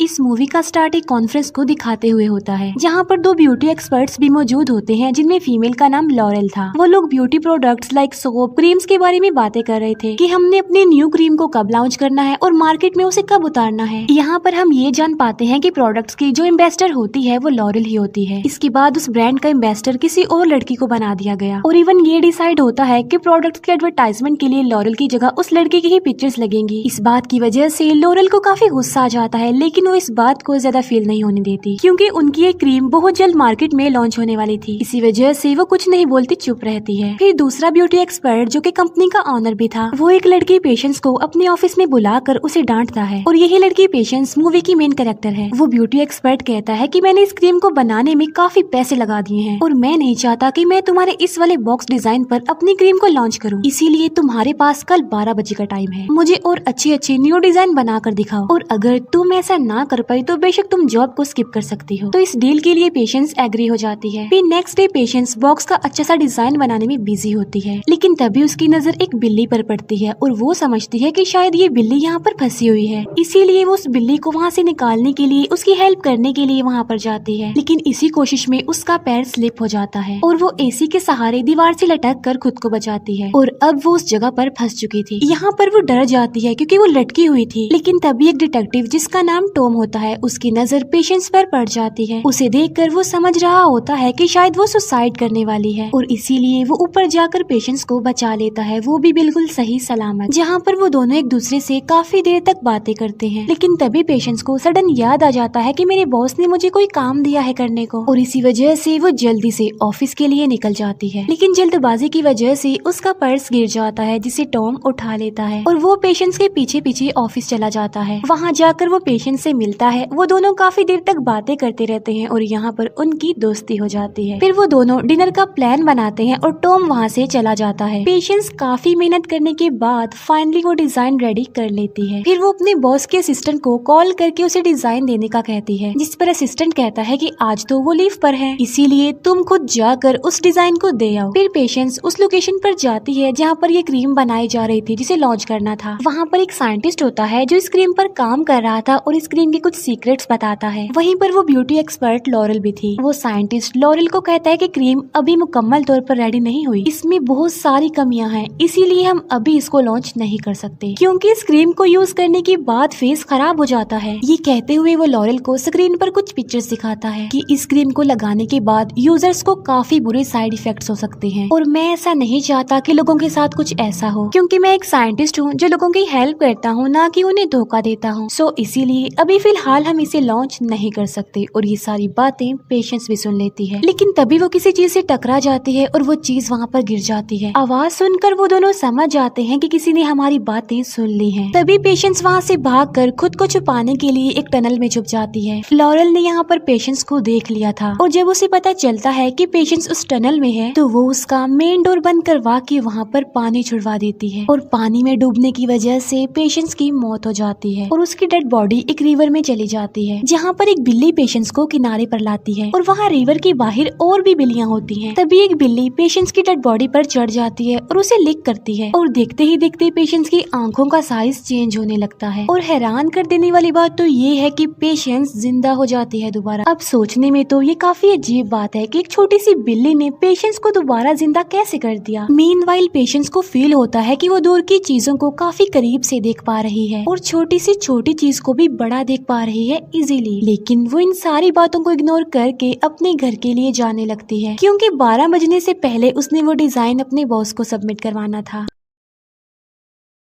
इस मूवी का स्टार्ट एक कॉन्फ्रेंस को दिखाते हुए होता है, जहाँ पर दो ब्यूटी एक्सपर्ट्स भी मौजूद होते हैं, जिनमें फीमेल का नाम लॉरेल था। वो लोग beauty products like soap, creams के बारे में बातें कर रहे थे कि हमने अपने न्यू क्रीम को कब लॉन्च करना है और मार्केट में उसे कब उतारना है। यहाँ पर हम ये जान पाते हैं कि प्रोडक्ट्स की जो एम्बेसडर होती है वो लॉरेल ही होती है। इसके बाद उस ब्रांड का एम्बेसडर किसी और लड़की को बना दिया गया और इवन ये डिसाइड होता है कि प्रोडक्ट्स के एडवर्टाइजमेंट के लिए लॉरेल की जगह उस लड़के की ही पिक्चर्स लगेंगी। इस बात की वजह से लॉरेल को काफी गुस्सा आ जाता है, लेकिन वो इस बात को ज्यादा फील नहीं होने देती क्योंकि उनकी एक क्रीम बहुत जल्द मार्केट में लॉन्च होने वाली थी। इसी वजह से वो कुछ नहीं बोलती, चुप रहती है। फिर दूसरा ब्यूटी एक्सपर्ट जो कि कंपनी का ऑनर भी था, वो एक लड़की पेशेंस को अपने ऑफिस में बुलाकर उसे डांटता है और यही लड़की पेशेंस मूवी की मेन कैरेक्टर है। वो ब्यूटी एक्सपर्ट कहता है कि मैंने इस क्रीम को बनाने में काफी पैसे लगा दिए हैं और मैं नहीं चाहता कि मैं तुम्हारे इस वाले बॉक्स डिजाइन पर अपनी क्रीम को लॉन्च करूं, इसीलिए तुम्हारे पास कल 12 बजे का टाइम है। मुझे और अच्छी अच्छी न्यू डिजाइन बनाकर दिखाओ और अगर तुम ऐसा ना कर पाई तो बेशक तुम जॉब को स्किप कर सकती हो। तो इस डील के लिए पेशेंस एग्री हो जाती है। फिर नेक्स्ट डे पेशेंस बॉक्स का अच्छा सा डिजाइन बनाने में बिजी होती है, लेकिन तभी उसकी नजर एक बिल्ली पर पड़ती है और वो समझती है कि शायद ये बिल्ली यहाँ पर फंसी हुई है, इसीलिए वो उस बिल्ली को वहाँ से निकालने के लिए, उसकी हेल्प करने के लिए वहाँ पर जाती है। लेकिन इसी कोशिश में उसका पैर स्लिप हो जाता है और वो एसी के सहारे दीवार से लटक कर खुद को बचाती है और अब वो उस जगह पर फंस चुकी थी। यहाँ पर वो डर जाती है क्योंकि वो लटकी हुई थी, लेकिन तभी एक डिटेक्टिव जिसका नाम टॉम होता है, उसकी नजर पेशेंस पर पड़ जाती है। उसे देखकर वो समझ रहा होता है कि शायद वो सुसाइड करने वाली है और इसीलिए वो ऊपर जाकर पेशेंस को बचा लेता है, वो भी बिल्कुल सही सलामत। जहाँ पर वो दोनों एक दूसरे से काफी देर तक बातें करते हैं, लेकिन तभी पेशेंस को सडन याद आ जाता है कि मेरे बॉस ने मुझे कोई काम दिया है करने को और इसी वजह से वो जल्दी से ऑफिस के लिए निकल जाती है। लेकिन जल्दबाजी की वजह से उसका पर्स गिर जाता है, जिसे टॉम उठा लेता है और वो पेशेंस के पीछे पीछे ऑफिस चला जाता है। वहाँ जाकर वो पेशेंस से मिलता है। वो दोनों काफी देर तक बातें करते रहते हैं और यहाँ पर उनकी दोस्ती हो जाती है। फिर वो दोनों डिनर का प्लान बनाते हैं और टॉम वहाँ से चला जाता है। पेशेंस काफी मेहनत करने के बाद फाइनली वो डिजाइन रेडी कर लेती है। फिर वो अपने बॉस के असिस्टेंट को कॉल करके उसे डिजाइन देने का कहती है, जिस पर असिस्टेंट कहता है कि आज तो वो लीव पर है, इसीलिए तुम खुद जाकर उस डिजाइन को दे आओ। फिर पेशेंस उस लोकेशन पर जाती है जहाँ पर ये क्रीम बनाई जा रही थी, जिसे लॉन्च करना था। वहाँ पर एक साइंटिस्ट होता है जो इस क्रीम पर काम कर रहा था और इस क्रीम के कुछ सीक्रेट्स बताता है। वहीं पर वो ब्यूटी एक्सपर्ट लॉरेल भी थी। वो साइंटिस्ट लॉरेल को कहता है कि क्रीम अभी मुकम्मल तौर पर रेडी नहीं हुई, इसमें बहुत सारी कमियां हैं, इसीलिए हम अभी इसको लॉन्च नहीं कर सकते क्योंकि इस क्रीम को यूज करने के बाद फेस खराब हो जाता है। ये कहते हुए वो लॉरेल को स्क्रीन पर कुछ पिक्चर्स दिखाता है कि इस क्रीम को लगाने के बाद यूजर्स को काफी बुरे साइड इफेक्ट्स हो सकते हैं और मैं ऐसा नहीं चाहता कि लोगों के साथ कुछ ऐसा हो, क्योंकि मैं एक साइंटिस्ट हूँ जो लोगों की हेल्प करता हूँ, ना कि उन्हें धोखा देता हूँ। सो इसीलिए अभी फिलहाल हम इसे लॉन्च नहीं कर सकते। और ये सारी बातें पेशेंस भी सुन लेती है, लेकिन तभी वो किसी चीज से टकरा जाती है और वो चीज वहाँ पर गिर जाती है। आवाज सुनकर वो दोनों समझ जाते हैं कि किसी ने हमारी बातें सुन ली हैं। तभी पेशेंस वहाँ से भागकर खुद को छुपाने के लिए एक टनल में छुप जाती है। लॉरेल ने यहाँ पर पेशेंस को देख लिया था और जब उसे पता चलता है कि पेशेंस उस टनल में है तो वो उसका मेन डोर बंद करवा के वहाँ पर पानी छुड़वा देती है और पानी में डूबने की वजह से पेशेंस की मौत हो जाती है और उसकी डेड बॉडी एक रिवर में चली जाती है, जहाँ पर एक बिल्ली पेशेंस को किनारे पर लाती है और वहाँ रिवर के बाहर और भी बिल्लियाँ होती हैं। तभी एक बिल्ली पेशेंस की डेड बॉडी पर चढ़ जाती है और उसे लिक करती है और देखते ही देखते पेशेंस की आंखों का साइज चेंज होने लगता है। और हैरान कर देने वाली बात तो ये है कि पेशेंस जिंदा हो जाती है दोबारा। अब सोचने में तो ये काफी अजीब बात है कि एक छोटी सी बिल्ली ने पेशेंस को दोबारा जिंदा कैसे कर दिया। मीनवाइल पेशेंस को फील होता है कि वो दूर की चीजों को काफी करीब से देख पा रही है और छोटी सी छोटी चीज को भी बड़ा देख पा रही है इजीली। लेकिन वो इन सारी बातों को इग्नोर करके अपने घर के लिए जाने लगती है क्योंकि 12 बजने से पहले उसने वो डिजाइन अपने बॉस को सबमिट करवाना था।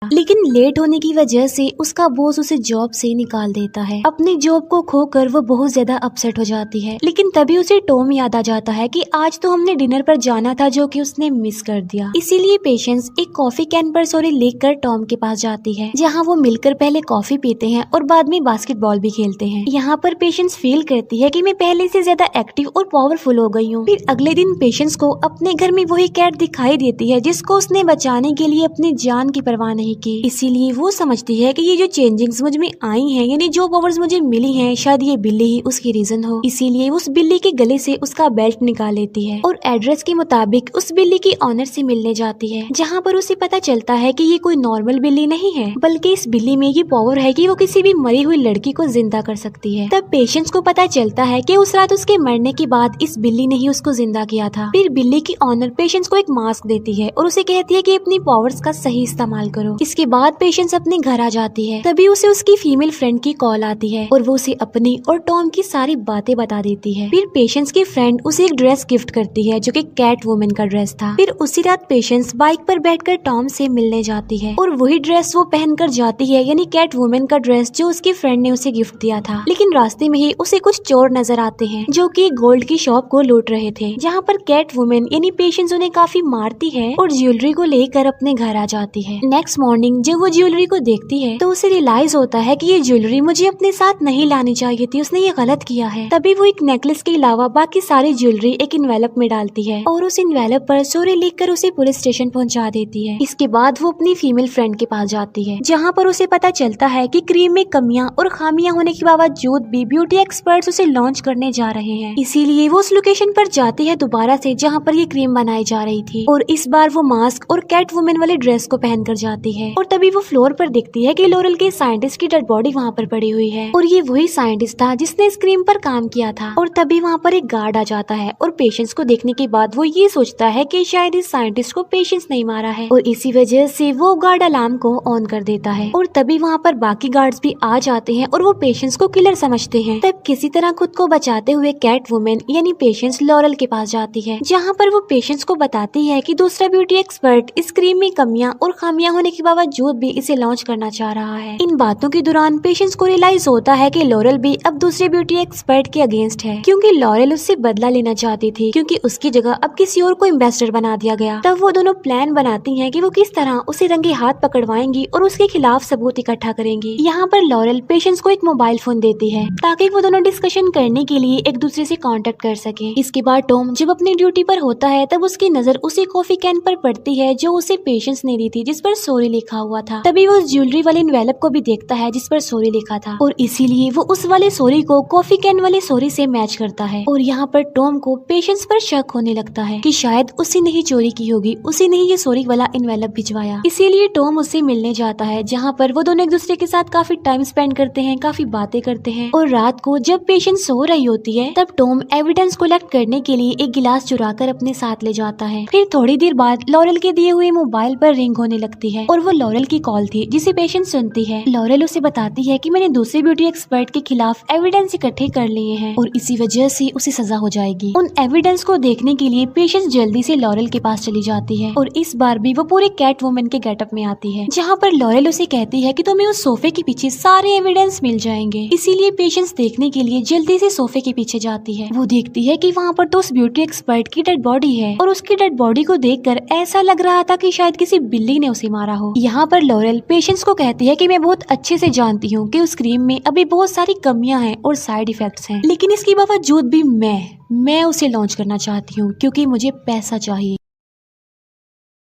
लेकिन लेट होने की वजह से उसका बॉस उसे जॉब से निकाल देता है। अपनी जॉब को खोकर वो बहुत ज्यादा अपसेट हो जाती है, लेकिन तभी उसे टॉम याद आ जाता है कि आज तो हमने डिनर पर जाना था जो कि उसने मिस कर दिया। इसीलिए पेशेंस एक कॉफी कैन पर सॉरी लेकर टॉम के पास जाती है, जहाँ वो मिलकर पहले कॉफी पीते हैं और बाद में बास्केटबॉल भी खेलते हैं। यहाँ पर पेशेंस फील करती है कि मैं पहले से ज्यादा एक्टिव और पावरफुल हो गई हूँ। फिर अगले दिन पेशेंस को अपने घर में वही कैट दिखाई देती है जिसको उसने बचाने के लिए अपनी जान की परवाह नहीं नहीं की। इसीलिए वो समझती है कि ये जो चेंजिंग्स मुझ में आई हैं, यानी जो पावर्स मुझे मिली हैं, शायद ये बिल्ली ही उसकी रीजन हो। इसीलिए उस बिल्ली के गले से उसका बेल्ट निकाल लेती है और एड्रेस के मुताबिक उस बिल्ली की ऑनर से मिलने जाती है, जहाँ पर उसे पता चलता है कि ये कोई नॉर्मल बिल्ली नहीं है, बल्कि इस बिल्ली में ये पावर है कि वो किसी भी मरी हुई लड़की को जिंदा कर सकती है। तब पेशेंस को पता चलता है कि उस रात उसके मरने के बाद इस बिल्ली ने ही उसको जिंदा किया था। फिर बिल्ली की ऑनर पेशेंस को एक मास्क देती है और उसे कहती है कि अपनी पावर्स का सही इस्तेमाल करो। इसके बाद पेशेंस अपने घर आ जाती है। तभी उसे उसकी फीमेल फ्रेंड की कॉल आती है और वो उसे अपनी और टॉम की सारी बातें बता देती है। फिर पेशेंस की फ्रेंड उसे एक ड्रेस गिफ्ट करती है जो कि कैट वुमन का ड्रेस था। फिर उसी रात पेशेंस बाइक पर बैठकर टॉम से मिलने जाती है और वही ड्रेस वो पहनकर जाती है, यानी कैट वुमन का ड्रेस जो उसकी फ्रेंड ने उसे गिफ्ट दिया था। लेकिन रास्ते में ही उसे कुछ चोर नजर आते हैं जो कि गोल्ड की शॉप को लूट रहे थे, जहाँ पर कैट वुमन यानी पेशेंस उन्हें काफी मारती है और ज्वेलरी को लेकर अपने घर आ जाती है। नेक्स्ट मॉर्निंग जब वो ज्वेलरी को देखती है तो उसे रियलाइज होता है कि ये ज्वेलरी मुझे अपने साथ नहीं लानी चाहिए थी, उसने ये गलत किया है। तभी वो एक नेकलेस के अलावा बाकी सारी ज्वेलरी एक इन्वेलप में डालती है और उस इन्वेलप पर सॉरी लिखकर उसे पुलिस स्टेशन पहुंचा देती है। इसके बाद वो अपनी फीमेल फ्रेंड के पास जाती है, जहाँ पर उसे पता चलता है कि क्रीम में कमियां और खामियां होने के बावजूद भी ब्यूटी एक्सपर्ट्स उसे लॉन्च करने जा रहे हैं। इसीलिए वो उस लोकेशन पर जाती है दोबारा से जहाँ पर ये क्रीम बनाई जा रही थी, और इस बार वो मास्क और कैट वुमन वाले ड्रेस को पहनकर जाती है। और तभी वो फ्लोर पर देखती है कि लॉरेल के साइंटिस्ट की डेड बॉडी वहाँ पर पड़ी हुई है और ये वही साइंटिस्ट था जिसने इस क्रीम पर काम किया था। और तभी वहाँ पर एक गार्ड आ जाता है और पेशेंस को देखने के बाद वो ये सोचता है कि शायद इस साइंटिस्ट को पेशेंस नहीं मारा है और इसी वजह से वो गार्ड अलार्म को ऑन कर देता है। और तभी वहाँ पर बाकी गार्ड्स भी आ जाते हैं और वो पेशेंस को किलर समझते हैं। तब किसी तरह खुद को बचाते हुए कैट वुमन यानी पेशेंस लॉरेल के पास जाती है, जहाँ पर वो पेशेंस को बताती है कि दूसरा ब्यूटी एक्सपर्ट इस क्रीम में कमियां और खामियां होने के बावजूद भी इसे लॉन्च करना चाह रहा है। इन बातों के दौरान पेशेंस को रियलाइज होता है कि लॉरेल भी अब दूसरे ब्यूटी एक्सपर्ट के अगेंस्ट है, क्योंकि लॉरेल उससे बदला लेना चाहती थी, क्योंकि उसकी जगह अब किसी और को एम्बेसडर बना दिया गया। तब वो दोनों प्लान बनाती हैं कि वो किस तरह उसे रंगे हाथ पकड़वाएंगी और उसके खिलाफ सबूत इकट्ठा करेंगी। यहाँ पर लॉरेल पेशेंस को एक मोबाइल फोन देती है ताकि वो दोनों डिस्कशन करने के लिए एक दूसरे से कांटेक्ट कर सके। इसके बाद टॉम जब अपनी ड्यूटी पर होता है तब उसकी नजर उसी कॉफी कैन पर पड़ती है जो उसे पेशेंस ने दी थी, जिस पर सॉरी लिखा हुआ था। तभी वो उस ज्वेलरी वाले एनवेलप को भी देखता है जिस पर सॉरी लिखा था और इसीलिए वो उस वाले सॉरी को कॉफी कैन वाले सॉरी से मैच करता है। और यहाँ पर टॉम को पेशेंस पर शक होने लगता है कि शायद उसी ने ही चोरी की होगी, उसी ने ही ये सॉरी वाला एनवेलप भिजवाया। इसीलिए टॉम उससे मिलने जाता है, जहाँ पर वो दोनों एक दूसरे के साथ काफी टाइम स्पेंड करते हैं, काफी बातें करते हैं। और रात को जब पेशेंस सो रही होती है तब टॉम एविडेंस कलेक्ट करने के लिए एक गिलास चुरा कर अपने साथ ले जाता है। फिर थोड़ी देर बाद लॉरेल के दिए हुए मोबाइल पर रिंग होने लगती है और वो लॉरेल की कॉल थी, जिसे पेशेंस सुनती है। लॉरेल उसे बताती है कि मैंने दूसरे ब्यूटी एक्सपर्ट के खिलाफ एविडेंस इकट्ठे कर लिए हैं और इसी वजह से उसे सजा हो जाएगी। उन एविडेंस को देखने के लिए पेशेंस जल्दी से लॉरेल के पास चली जाती है और इस बार भी वो पूरे कैट वुमन के गेटअप में आती है, जहाँ पर लॉरेल उसे कहती है कि तुम्हें उस सोफे के पीछे सारे एविडेंस मिल जाएंगे। इसीलिए पेशेंस देखने के लिए जल्दी से सोफे के पीछे जाती है। वो देखती है कि वहाँ पर तो उस ब्यूटी एक्सपर्ट की डेड बॉडी है और उसकी डेड बॉडी को देखकर ऐसा लग रहा था कि शायद किसी बिल्ली ने उसे मारा हो। यहाँ पर लॉरेल पेशेंस को कहती है कि मैं बहुत अच्छे से जानती हूँ कि उस क्रीम में अभी बहुत सारी कमियां हैं और साइड इफेक्ट्स हैं, लेकिन इसके बावजूद भी मैं उसे लॉन्च करना चाहती हूँ क्योंकि मुझे पैसा चाहिए,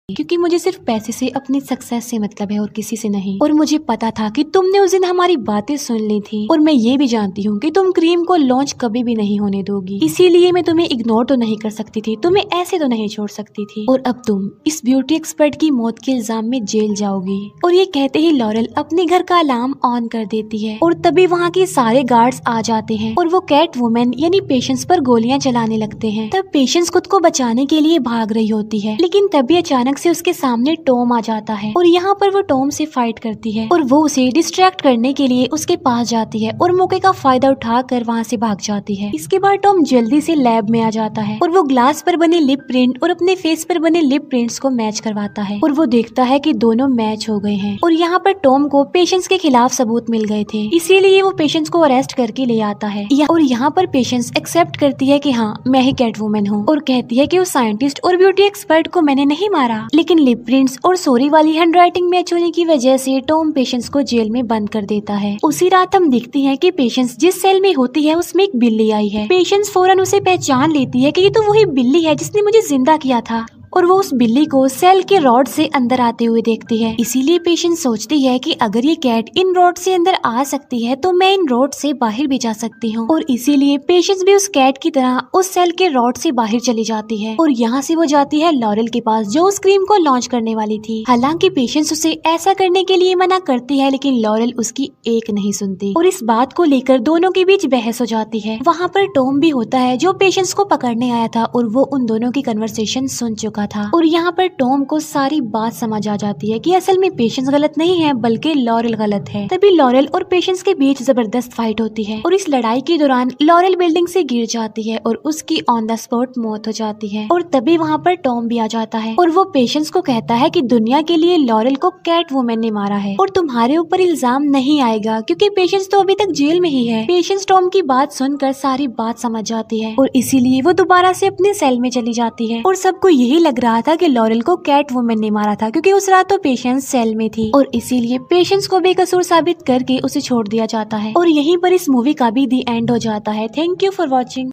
क्योंकि मुझे सिर्फ पैसे से, अपनी सक्सेस से मतलब है और किसी से नहीं। और मुझे पता था कि तुमने उस दिन हमारी बातें सुन ली थी और मैं ये भी जानती हूँ कि तुम क्रीम को लॉन्च कभी भी नहीं होने दोगी, इसीलिए मैं तुम्हें इग्नोर तो नहीं कर सकती थी, तुम्हें ऐसे तो नहीं छोड़ सकती थी। और अब तुम इस ब्यूटी एक्सपर्ट की मौत के इल्जाम में जेल जाओगी। और ये कहते ही लॉरेल अपने घर का अलार्म ऑन कर देती है और तभी वहाँ के सारे गार्ड्स आ जाते हैं और वो कैट वुमन यानी पेशेंस पर गोलियां चलाने लगते हैं। तब पेशेंस खुद को बचाने के लिए भाग रही होती है, लेकिन तभी अचानक से उसके सामने टॉम आ जाता है और यहाँ पर वो टॉम से फाइट करती है और वो उसे डिस्ट्रैक्ट करने के लिए उसके पास जाती है और मौके का फायदा उठाकर वहाँ से भाग जाती है। इसके बाद टॉम जल्दी से लैब में आ जाता है और वो ग्लास पर बने लिप प्रिंट और अपने फेस पर बने लिप प्रिंट्स को मैच करवाता है और वो देखता है कि दोनों मैच हो गए हैं। और यहाँ पर टॉम को पेशेंस के खिलाफ सबूत मिल गए थे, इसीलिए वो पेशेंस को अरेस्ट करके ले आता है। और यहाँ पर पेशेंस एक्सेप्ट करती है कि हाँ मैं ही कैट वुमन हूँ और कहती है कि उस साइंटिस्ट और ब्यूटी एक्सपर्ट को मैंने नहीं मारा, लेकिन लिप प्रिंट्स और सॉरी वाली हैंडराइटिंग मैच होने की वजह से टॉम पेशेंस को जेल में बंद कर देता है। उसी रात हम देखते हैं कि पेशेंस जिस सेल में होती है उसमें एक बिल्ली आई है। पेशेंस फौरन उसे पहचान लेती है कि ये तो वही बिल्ली है जिसने मुझे जिंदा किया था और वो उस बिल्ली को सेल के रॉड से अंदर आते हुए देखती है। इसीलिए पेशेंस सोचती है कि अगर ये कैट इन रॉड से अंदर आ सकती है तो मैं इन रॉड से बाहर भी जा सकती हूँ। और इसीलिए पेशेंस भी उस कैट की तरह उस सेल के रॉड से बाहर चली जाती है और यहाँ से वो जाती है लॉरेल के पास जो उस क्रीम को लॉन्च करने वाली थी। हालांकि पेशेंस उसे ऐसा करने के लिए मना करती है, लेकिन लॉरेल उसकी एक नहीं सुनती और इस बात को लेकर दोनों के बीच बहस हो जाती है। वहाँ पर टॉम भी होता है जो पेशेंस को पकड़ने आया था और वो उन दोनों की कन्वर्सेशन सुन चुका था और यहाँ पर टॉम को सारी बात समझ आ जाती है कि असल में पेशेंस गलत नहीं है बल्कि लॉरेल गलत है। तभी लॉरेल और पेशेंस के बीच जबरदस्त फाइट होती है और इस लड़ाई के दौरान लॉरेल बिल्डिंग से गिर जाती है और उसकी ऑन द स्पॉट मौत हो जाती है। और तभी वहाँ पर टॉम भी आ जाता है और वो पेशेंस को कहता है कि दुनिया के लिए लॉरेल को कैट वुमन ने मारा है और तुम्हारे ऊपर इल्जाम नहीं आएगा क्योंकि पेशेंस तो अभी तक जेल में ही है। पेशेंस टॉम की बात सुनकर सारी बात समझ जाती है और इसीलिए वो दोबारा से अपने सेल में चली जाती है और सबको यही लग रहा था कि लॉरेल को कैट वुमन ने मारा था क्योंकि उस रात तो पेशेंस सेल में थी और इसीलिए पेशेंस को बेकसूर साबित करके उसे छोड़ दिया जाता है और यहीं पर इस मूवी का भी दी एंड हो जाता है। Thank you for watching.